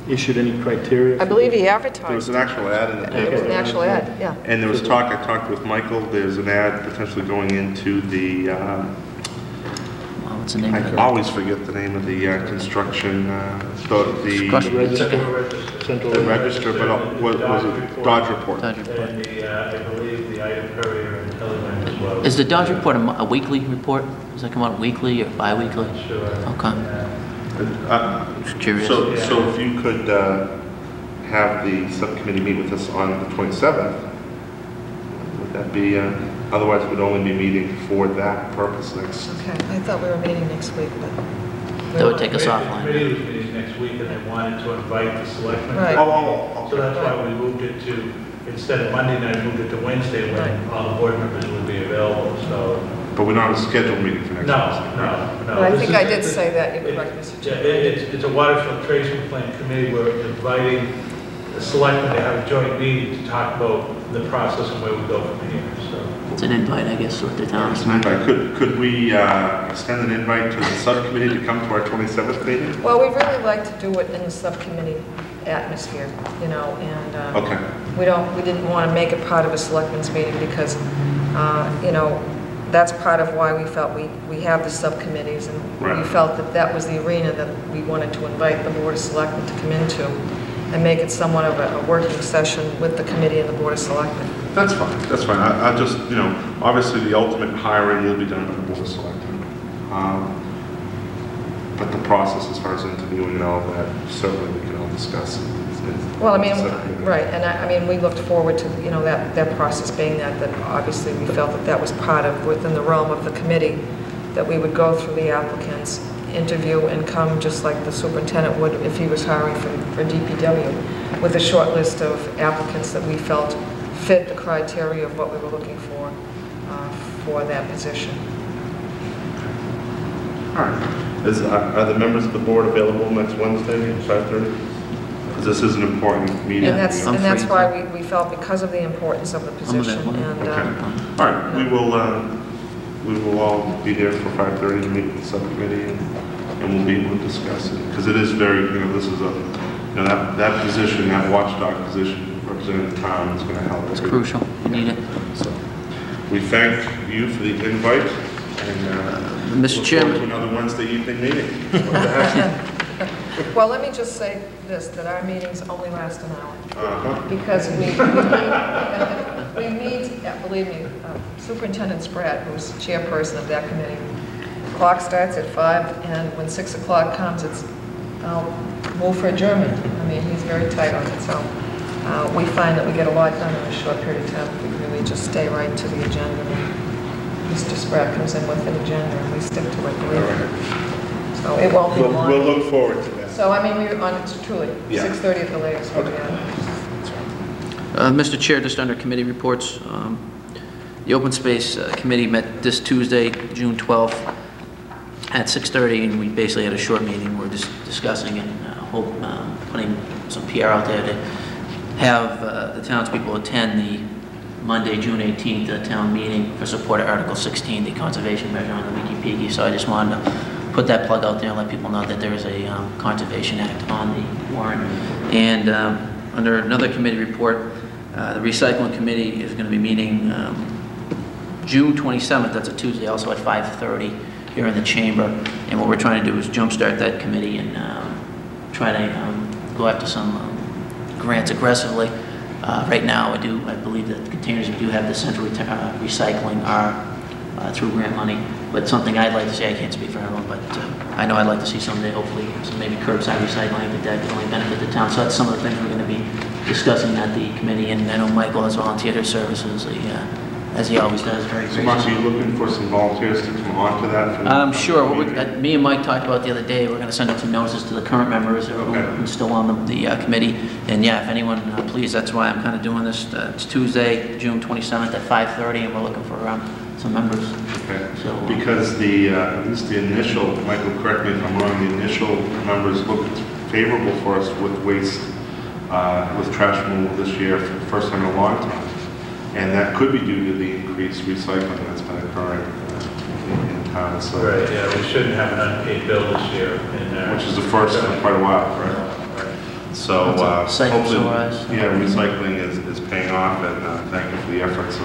issued any criteria? I believe he advertised. There was an actual ad in the paper. It was an actual ad, yeah. And there was talk, I talked with Michael, there's an ad potentially going into the, What's the name of I it? always forget the name of the construction, the register, but what was it? Dodge Report. Dodge Report. And I believe the item courier and Telegram as well. Is the Dodge Report a weekly report? Does that come out weekly or bi-weekly? Sure. Okay. Just curious. So if you could have the subcommittee meet with us on the 27th, would that be, otherwise we'd only be meeting for that purpose next. Okay, I thought we were meeting next week, but... That would take us The offline. committee was meeting next week, and they wanted to invite the selectmen. Right. So that's why we moved it to, instead of Monday night, moved it to Wednesday when Right. all the board members would be available, so. But we're not on a scheduled meeting for next Wednesday. No. But I This think is- I did say that, you're correct, Mr. Yeah, Chairman. it's a water filtration plant committee. We're inviting the selectmen to have a joint meeting to talk about the process and where we go from here, so. It's an invite, I guess, what they're telling us. It's an invite. Could we extend an invite to the subcommittee to come to our 27th meeting? Well, we really like to do it in the subcommittee atmosphere, you know, and Okay. we didn't want to make it part of a selectmen's meeting because, you know, that's part of why we felt we have the subcommittees, and Right. we felt that that was the arena that we wanted to invite the Board of Selectmen to come into and make it somewhat of a working session with the committee and the Board of Selectmen. That's fine, that's fine. I just, you know, obviously the ultimate hiring will be done by the Board of Selectmen. But the process as far as interviewing and all that, certainly we can all discuss. Well, I mean, right, and I mean, we looked forward to, you know, that process being that obviously we felt that that was part of, within the realm of the committee, that we would go through the applicants, interview, and come just like the superintendent would if he was hiring for DPW, with a short list of applicants that we felt fit the criteria of what we were looking for that position. All right. Are the members of the board available next Wednesday at 5:30? Because this is an important meeting. And that's, I'm and that's free. why we felt, because of the importance of the position, available. and, Okay. All right, we will all be there for 5:30 to meet with the subcommittee, and we'll be able to discuss it. Because it is very, you know, this is a, you know, that position, that watchdog position representing the town is going to help. It's crucial. You need it. So, we thank you for the invite, and Mr. look Chairman. forward to another Wednesday evening meeting. well, let me just say this, that our meetings only last an hour. Uh-huh. Because we meet, believe me, Superintendent Spratt, who's chairperson of that committee, clock starts at 5, and when 6 o'clock comes, it's, I'll move for adjournment. I mean, he's very tight on it, so we find that we get a lot done in a short period of time if we really just stay right to the agenda. Mr. Spratt comes in with an agenda, and we stick to it, believe me. So it won't be long. We'll look forward to that. So, I mean, we're on, truly, Yeah. 6:30 at the latest. We'll be on. Mr. Chair, just under committee reports, the Open Space Committee met this Tuesday, June 12th, at 6:30, and we basically had a short meeting. We're just discussing and putting some PR out there to have the townspeople attend the Monday, June 18th, town meeting for support of Article 16, the conservation measure on the Wiki-Piki. So I just wanted to put that plug out there and let people know that there is a Conservation Act on the warrant. And under another committee report, the Recycling Committee is going to be meeting June 27th, that's a Tuesday, also at 5:30 here in the chamber. And what we're trying to do is jumpstart that committee and try to go after some grants aggressively. Right now, I believe that the containers we do have the central recycling are through grant money, but something I'd like to see, I can't speak for everyone, but I know I'd like to see someday, hopefully, some maybe curbside recycling, but that could only benefit the town. So that's some of the things we're going to be discussing at the committee, and I know Michael has volunteered his services, as he always does, very So Mark, are graciously. you looking for some volunteers to come on to that? Sure. Me and Mike talked about the other day, we're going to send out some notices to the current members who's still on the committee. And yeah, if anyone, please, that's why I'm kind of doing this. It's Tuesday, June 27th at 5:30, and we're looking for some members. Okay. So, Because at least the initial, Michael, correct me if I'm wrong, the initial numbers looked favorable for us with waste, with trash removal this year for the first time in a long time. And that could be due to the increased recycling that's been occurring in town. So, Right, yeah, we shouldn't have an unpaid bill this year in there. which is the first in quite a while, right? Right. So Cycle hopefully, rise. yeah, recycling is paying off, and thank you for the efforts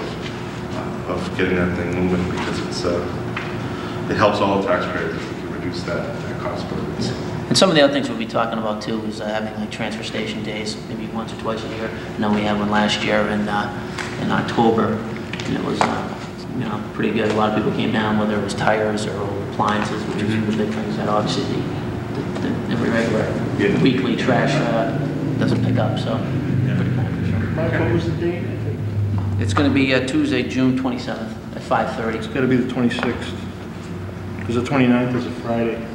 of getting that thing moving, because it helps all the taxpayers if we can reduce that cost burden. and some of the other things we'll be talking about too is having like transfer station days, maybe once or twice a year. I know we had one last year in October, and it was pretty good. A lot of people came down, whether it was tires or appliances, which are the big things that obviously the regular weekly trash doesn't pick up. So pretty beneficial. Mike, what was the date? I think It's going to be Tuesday, June 27th at 5:30. it's got to be the 26th, because the 29th is a Friday.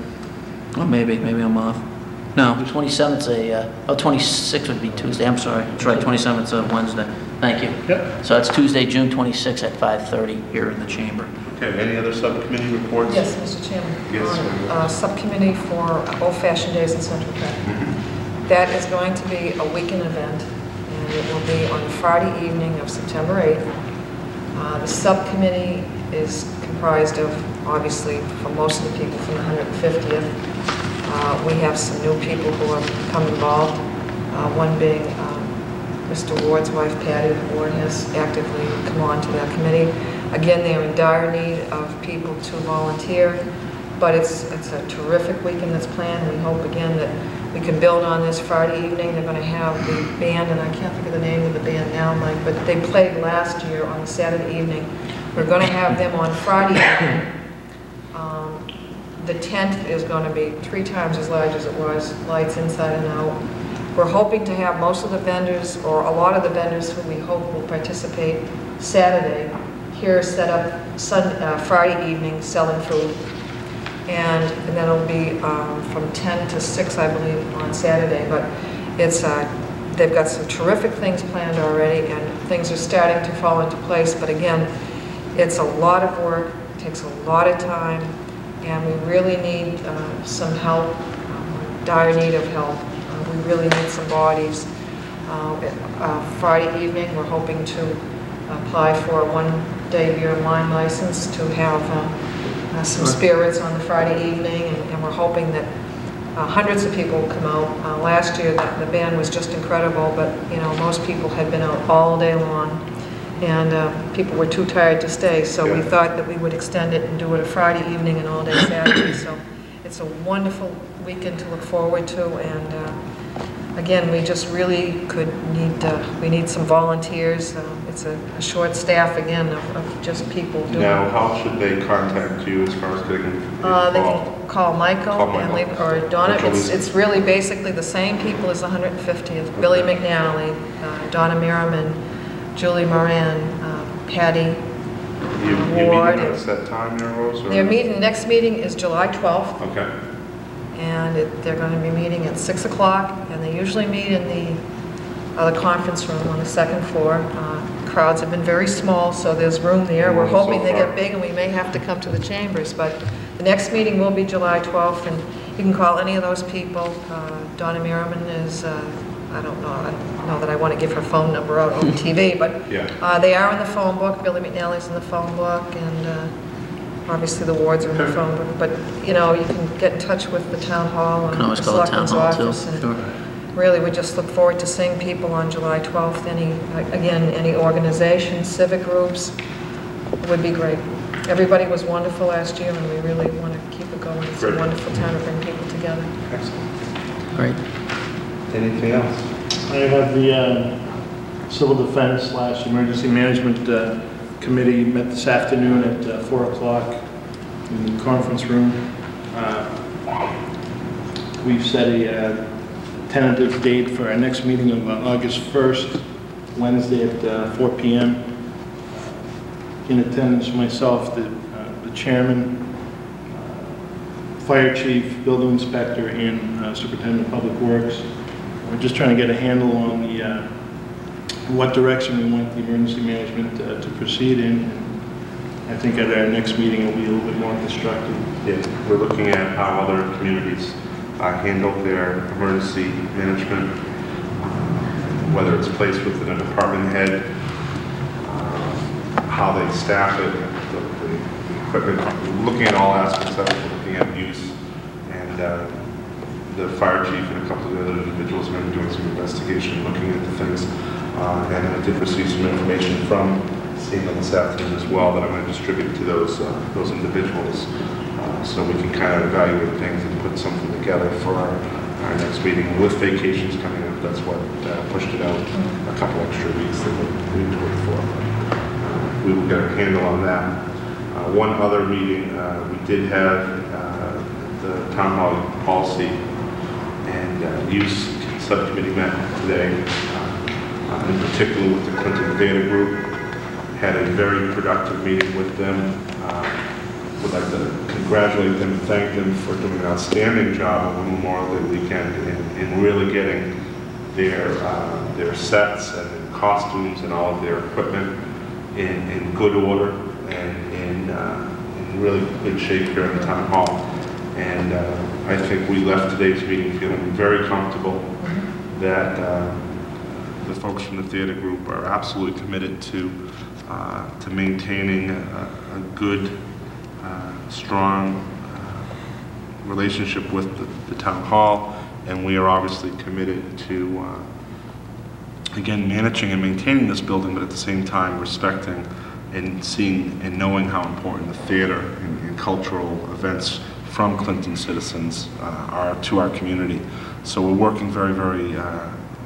Well, maybe I'm off. No, 27th's 26th would be Tuesday. I'm sorry. That's right, 27th's a Wednesday. Thank you. Yep. So it's Tuesday, June 26th at 5:30 here in the chamber. Okay, any other subcommittee reports? Yes, Mr. Chairman. Yes, On Subcommittee for Old-Fashioned Days in Central Park. That is going to be a weekend event, and it will be on Friday evening of September 8th. The subcommittee is comprised of, obviously, for most of the people from the 150th. We have some new people who have become involved, one being Mr. Ward's wife, Patty. The board has actively come on to that committee. Again, they're in dire need of people to volunteer. But it's a terrific weekend that's planned. We hope again that we can build on this Friday evening. They're going to have the band, and I can't think of the name of the band now, Mike, but they played last year on a Saturday evening. We're going to have them on Friday evening. The tent is going to be 3 times as large as it was, lights inside and out. We're hoping to have most of the vendors, or a lot of the vendors who we hope will participate Saturday, here set up Friday evening selling food. And then it'll be from 10 to 6, I believe, on Saturday. But it's they've got some terrific things planned already, and things are starting to fall into place. But again, it's a lot of work, it takes a lot of time, and we really need some help, dire need of help. We really need some bodies. Friday evening, we're hoping to apply for a 1-day beer and wine license to have some spirits on the Friday evening, and we're hoping that hundreds of people will come out. Last year, the band was just incredible, but you know, most people had been out all day long, and people were too tired to stay, so we thought that we would extend it and do it a Friday evening and all day Saturday. So it's a wonderful weekend to look forward to, and again, we just really we need some volunteers. It's a short staff, again, of just people doing. Now, how should they contact you as far as getting involved? They can call Michael, or Donna. It's really basically the same people as 150th. Billy McNally, Donna Merriman, Julie Moran, Patty Ward. You meet at a set time, Rose? Their next meeting is July 12th. Okay. And they're going to be meeting at 6 o'clock, and they usually meet in the conference room on the 2nd floor. Crowds have been very small, so there's room there. We're hoping they get big, and we may have to come to the chambers, but the next meeting will be July 12th, and you can call any of those people. Donna Merriman is, I don't know that I want to give her phone number out on TV, but they are in the phone book. Billy McNally's in the phone book, and obviously the wards are in the phone book, but you know, you can get in touch with the town hall and the selectman's office. Really, we just look forward to seeing people on July 12th. Any organization, civic groups, would be great. Everybody was wonderful last year, and we really want to keep it going. It's a wonderful time to bring people together. Excellent. All right. Anything else? I have the Civil Defense / Emergency Management Committee met this afternoon at 4 o'clock in the conference room. We've set a tentative date for our next meeting of August 1st, Wednesday at 4 p.m. In attendance, myself, the chairman, fire chief, building inspector, and superintendent of public works. We're just trying to get a handle on the what direction we want the emergency management to proceed in. And I think at our next meeting it will be a little bit more constructive. Yeah, we're looking at how other communities handle their emergency management, whether it's placed within a department head, how they staff it, the equipment, looking at all aspects of it, looking at use, and the fire chief and a couple of the other individuals are going to be doing some investigation, looking at the things, and I did receive some information from SEMA this afternoon as well that I'm going to distribute to those individuals. So we can kind of evaluate things and put something together for our next meeting. With vacations coming up, that's what pushed it out a couple extra weeks that we need to wait for. We will get a handle on that. One other meeting, we did have the town hall policy and use subcommittee met today, in particular with the Clinton Theater Group. Had a very productive meeting with them. Would like to congratulate them and thank them for doing an outstanding job on Memorial Day weekend in really getting their sets and costumes and all of their equipment in good order and in really good shape here in the town hall. And I think we left today's meeting feeling very comfortable that the folks from the theater group are absolutely committed to maintaining a good, strong relationship with the town hall, and we are obviously committed to, again, managing and maintaining this building, but at the same time respecting and seeing and knowing how important the theater and cultural events from Clinton citizens to our community. So we're working very, very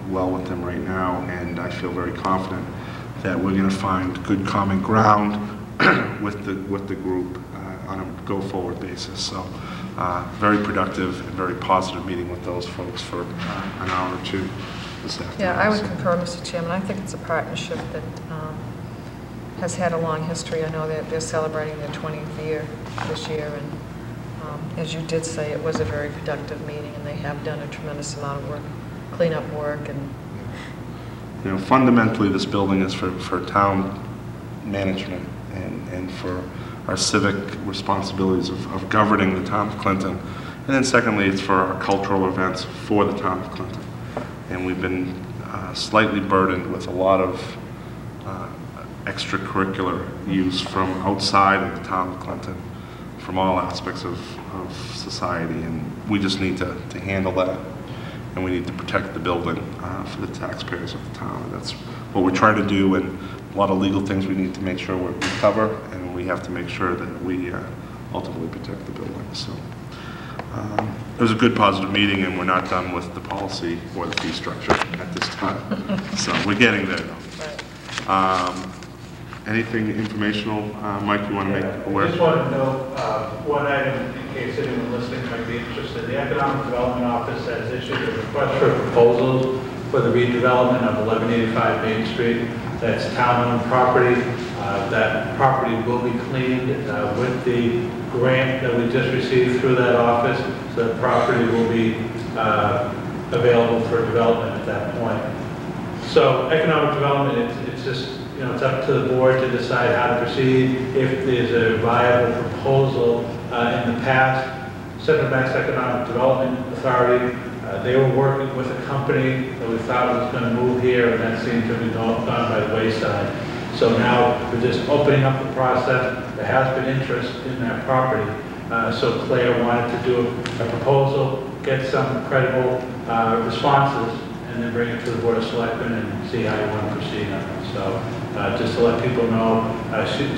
well with them right now, and I feel very confident that we're going to find good common ground with the group on a go-forward basis. So very productive and very positive meeting with those folks for an hour or two this afternoon. Yeah, I would concur, Mr. Chairman. I think it's a partnership that has had a long history. I know that they're celebrating their 20th year this year, and as you did say, it was a very productive meeting, and they have done a tremendous amount of work, cleanup work, and you know, fundamentally, this building is for town management and for our civic responsibilities of governing the town of Clinton. And then secondly, it's for our cultural events for the town of Clinton. And we've been slightly burdened with a lot of extracurricular use from outside of the town of Clinton, from all aspects of society. And we just need to handle that. And we need to protect the building for the taxpayers of the town. And that's what we're trying to do, and a lot of legal things we need to make sure we cover, and we have to make sure that we ultimately protect the building. So it was a good, positive meeting, and we're not done with the policy or the fee structure at this time. So we're getting there, though. Anything informational, Mike, you want to make aware? I just want to know one item in case anyone listening might be interested. The Economic Development Office has issued a request for proposals for the redevelopment of 1185 Main Street. That's town-owned property. That property will be cleaned with the grant that we just received through that office. So the property will be available for development at that point. So economic development, it's just, you know, it's up to the board to decide how to proceed. If there's a viable proposal, in the past, Central Mass Economic Development Authority, they were working with a company that we thought was going to move here, and that seemed to be gone by the wayside. So now we're just opening up the process. There has been interest in that property. So Claire wanted to do a proposal, get some credible responses, and then bring it to the Board of Selectmen and see how you want to proceed on it. So just to let people know,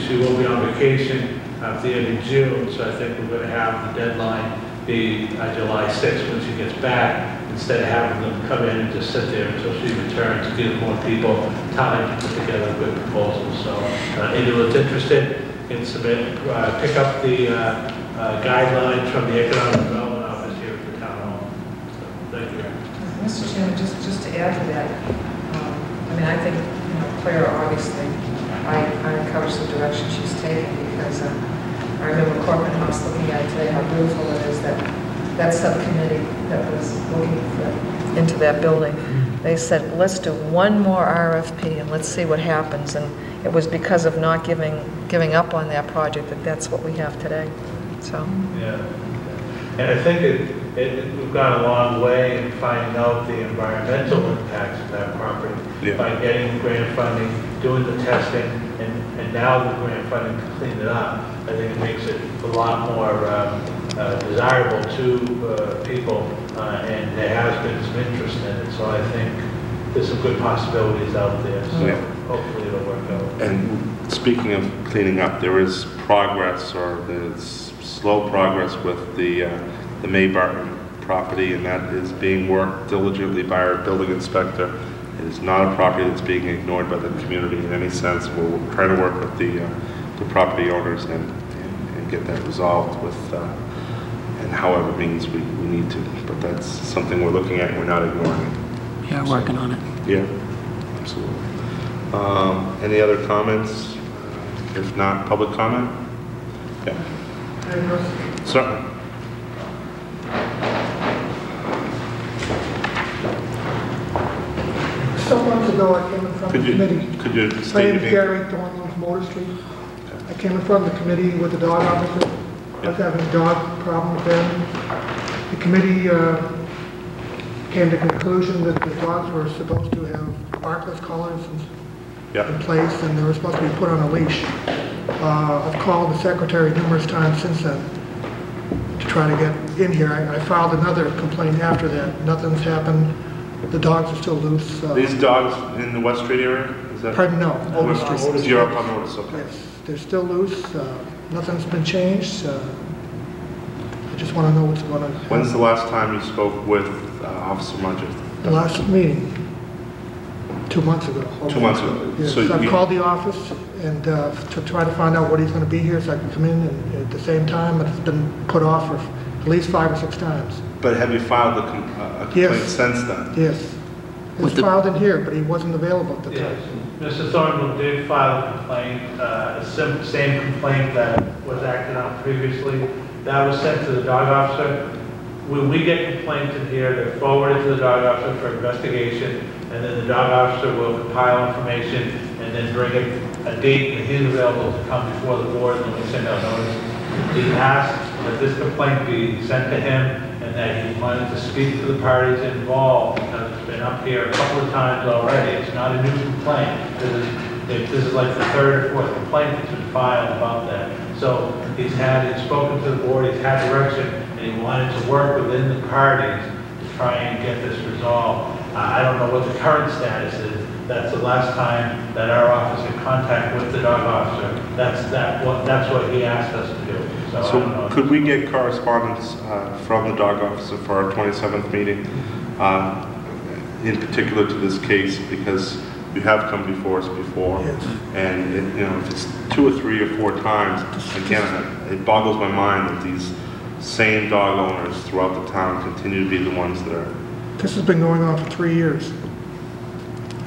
she will be on vacation at the end of June, so I think we're going to have the deadline be July 6th when she gets back, instead of having them come in and just sit there until she returns, to give more people time to put together a good proposal. So anyone's interested can submit, pick up the guidelines from the Economic Development Office here at the town hall. So, thank you. Mr. Chairman, just to add to that, I mean, I think, you know, Claire, obviously, I encourage the direction she's taking, because I remember Corporate House looking at it today, how beautiful it is, that subcommittee that was looking into that building. They said, let's do one more RFP and let's see what happens. And it was because of not giving up on that project that's what we have today. So. Yeah. And I think we've gone a long way in finding out the environmental impacts of that property, by getting grant funding, doing the testing, and now the grant funding to clean it up. I think it makes it a lot more desirable to people, and there has been some interest in it. So I think there's some good possibilities out there. So hopefully it'll work out. And speaking of cleaning up, there is progress, or there's slow progress with the Maybarton property, and that is being worked diligently by our building inspector. It is not a property that's being ignored by the community in any sense. We're trying to work with the property owners and get that resolved with, and however means we need to. But that's something we're looking at and we're not ignoring it. Yeah, working on it. Yeah, absolutely. Any other comments? If not, public comment? Yeah. Certainly. Some months ago, I came in front of the committee. Could you My state name your is Gary Thorne on Motor Street. I came in front of the committee with the dog officer. I was having a dog problem with them. The committee came to the conclusion that the dogs were supposed to have barkless collars in place, and they were supposed to be put on a leash. I've called the secretary numerous times since then to try to get in here. I filed another complaint after that. Nothing's happened. The dogs are still loose. These dogs in the West Street area? Is that? Pardon, no, Otis Street. You're up on Otis, okay. Yes, they're still loose. Nothing's been changed. I just want to know what's going to happen. When's the last time you spoke with Officer Mudgett? The last meeting, 2 months ago. 2 months ago. Yes, So I've you- called the office and to try to find out what he's going to be here so I can come in and at the same time, but it's been put off for at least 5 or 6 times. But have you filed a complaint Yes. since then? Yes. It was With the- filed in here, but he wasn't available at the Yes, time. Mr. Thornhill did file a complaint, same complaint that was acted on previously. That was sent to the dog officer. When we get complaints in here, they're forwarded to the dog officer for investigation, and then the dog officer will compile information and then bring a date that he's available to come before the board, and we send out notice. He asked that this complaint be sent to him, and that he wanted to speak to the parties involved, because it's been up here a couple of times already. It's not a new complaint. This is like the third or fourth complaint that's been filed about that. So he's spoken to the board, he's had direction, and he wanted to work within the parties to try and get this resolved. I don't know what the current status is. That's the last time that our office had contact with the dog officer. That's what he asked us to do. So I don't know. So could we get correspondence from the dog officer for our 27th meeting, in particular to this case, because you have come before us before, Yes. and if it's 2 or 3 or 4 times, again, it boggles my mind that these same dog owners throughout the town continue to be the ones that are. This has been going on for 3 years.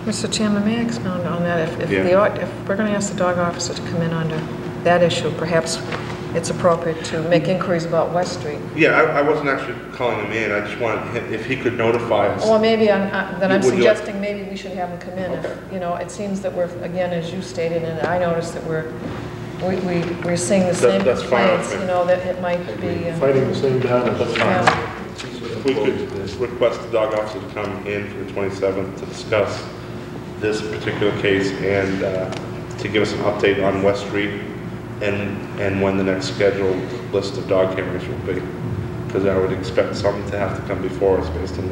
Mr. Chairman, may I expound on that? If Yeah. if we're going to ask the dog officer to come in under that issue, perhaps it's appropriate to make inquiries about West Street. Yeah, I wasn't actually calling him in. I just wanted him, if he could notify us. Or maybe then I'm Would you like- suggesting maybe we should have him come in. Okay. It seems that we're, again, as you stated, and I noticed that we're seeing the same That's fine with complaints, me. that it might be. Fighting the same battle. That's fine. Yeah. If we could request the dog officer to come in for the 27th to discuss this particular case and to give us an update on West Street and when the next scheduled list of dog hearings will be. Because I would expect some to have to come before us based on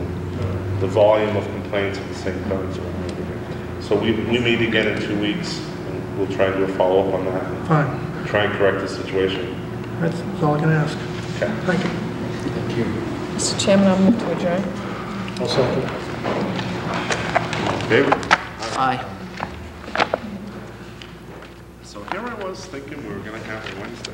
the volume of complaints of the same dogs around over here. So we meet again in 2 weeks, and we'll try and do a follow-up on that and Fine. try and correct the situation. That's all I can ask. Okay. Thank you. Thank you. Mr. Chairman, I'll move to adjourn. I'll second. David? Aye. So here I was thinking we were going to have it Wednesday.